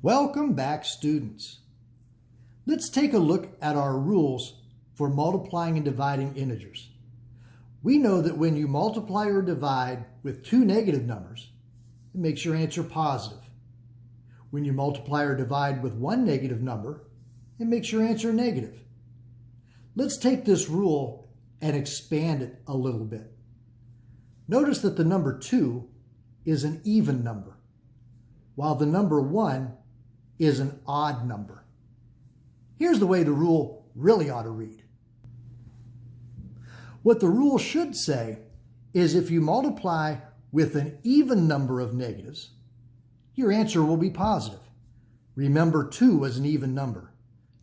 Welcome back, students. Let's take a look at our rules for multiplying and dividing integers. We know that when you multiply or divide with two negative numbers, it makes your answer positive. When you multiply or divide with one negative number, it makes your answer negative. Let's take this rule and expand it a little bit. Notice that the number 2 is an even number, while the number 1 is an odd number. Here's the way the rule really ought to read. What the rule should say is if you multiply with an even number of negatives, your answer will be positive. Remember, 2 is an even number.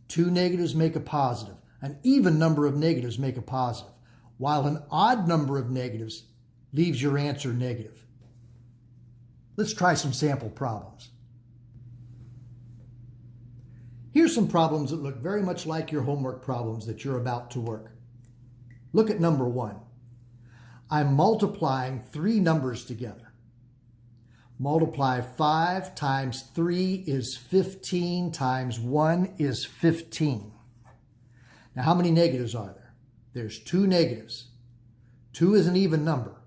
2 negatives make a positive. An even number of negatives make a positive, while an odd number of negatives leaves your answer negative. Let's try some sample problems. Here's some problems that look very much like your homework problems that you're about to work. Look at number 1. I'm multiplying 3 numbers together. Multiply 5 times 3 is 15 times 1 is 15. Now, how many negatives are there? There's 2 negatives. 2 is an even number,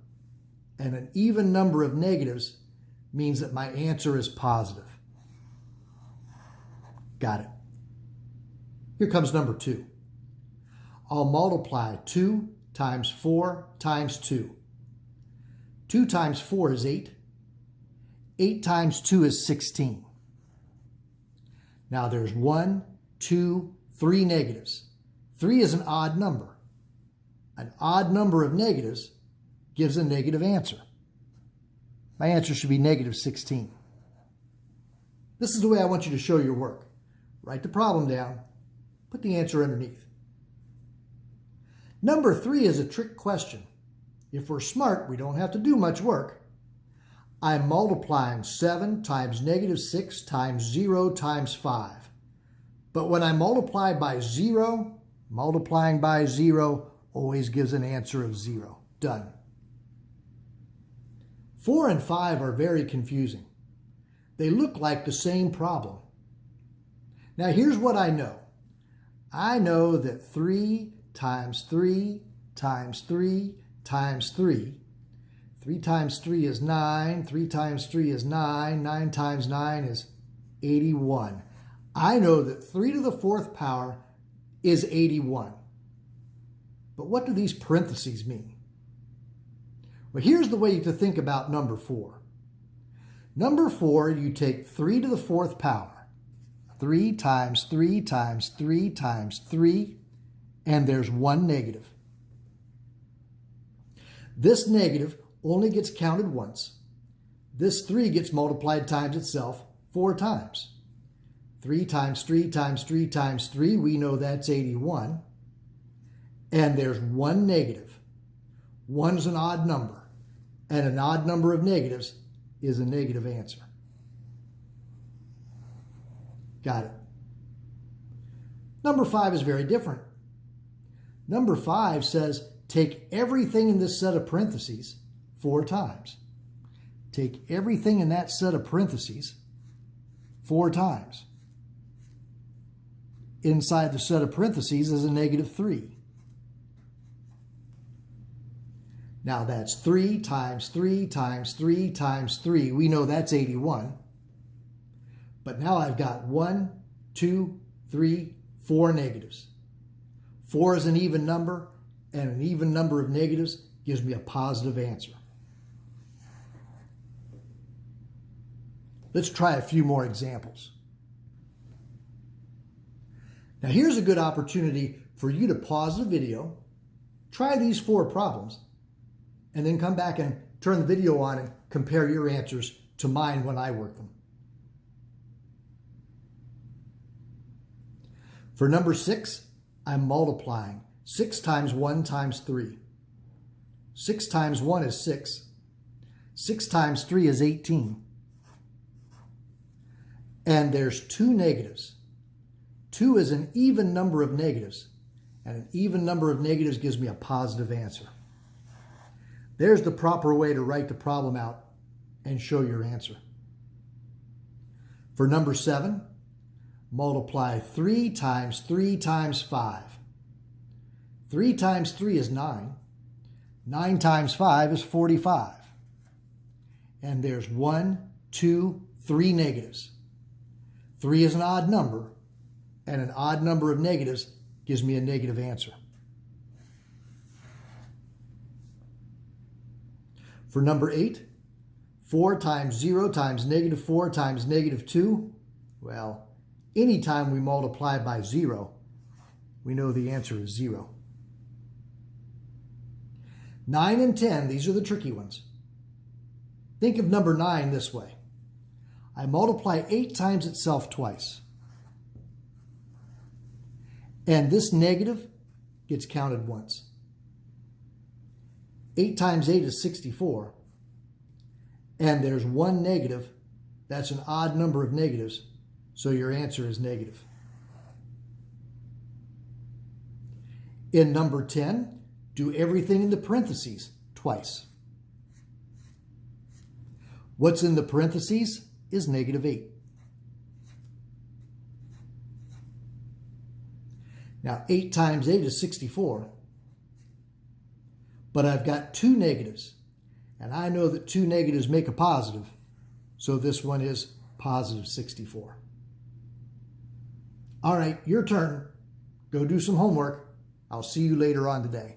and an even number of negatives means that my answer is positive. Got it. Here comes number 2. I'll multiply 2 times 4 times 2. 2 times 4 is 8. 8 times 2 is 16. Now there's 1, 2, 3 negatives. 3 is an odd number. An odd number of negatives gives a negative answer. My answer should be negative 16. This is the way I want you to show your work. Write the problem down. Put the answer underneath. Number 3 is a trick question. If we're smart, we don't have to do much work. I'm multiplying 7 times negative 6 times 0 times 5. But when I multiply by 0, multiplying by 0 always gives an answer of 0. Done. 4 and 5 are very confusing. They look like the same problem. Now here's what I know. I know that 3 times 3 times 3 times 3. 3 times 3 is 9. 3 times 3 is 9. 9 times 9 is 81. I know that 3 to the 4th power is 81. But what do these parentheses mean? Well, here's the way to think about number 4. Number 4, you take 3 to the 4th power. 3 times 3 times 3 times 3, and there's 1 negative. This negative only gets counted once. This 3 gets multiplied times itself 4 times. 3 times 3 times 3 times 3, we know that's 81. And there's 1 negative. 1's an odd number, and an odd number of negatives is a negative answer. Got it. Number 5 is very different. Number 5 says take everything in this set of parentheses 4 times. Take everything in that set of parentheses 4 times. Inside the set of parentheses is a negative 3. Now that's 3 times 3 times 3 times 3. We know that's 81. But now I've got 1, 2, 3, 4 negatives. 4 is an even number, and an even number of negatives gives me a positive answer. Let's try a few more examples. Now here's a good opportunity for you to pause the video, try these 4 problems, and then come back and turn the video on and compare your answers to mine when I work them. For number 6, I'm multiplying 6 times 1 times 3. 6 times 1 is 6. 6 times 3 is 18. And there's 2 negatives. 2 is an even number of negatives, and an even number of negatives gives me a positive answer. There's the proper way to write the problem out and show your answer. For number 7, multiply 3 times 3 times 5. 3 times 3 is 9. 9 times 5 is 45. And there's 1, 2, 3 negatives. 3 is an odd number, and an odd number of negatives gives me a negative answer. For number 8, 4 times 0 times negative 4 times negative 2. Well, anytime we multiply by 0, we know the answer is 0. 9 and 10, these are the tricky ones. Think of number 9 this way. I multiply 8 times itself twice. And this negative gets counted once. 8 times 8 is 64. And there's 1 negative. That's an odd number of negatives. So your answer is negative. In number 10, do everything in the parentheses twice. What's in the parentheses is negative 8. Now, 8 times 8 is 64. But I've got 2 negatives. And I know that 2 negatives make a positive. So this one is positive 64. All right, your turn. Go do some homework. I'll see you later on today.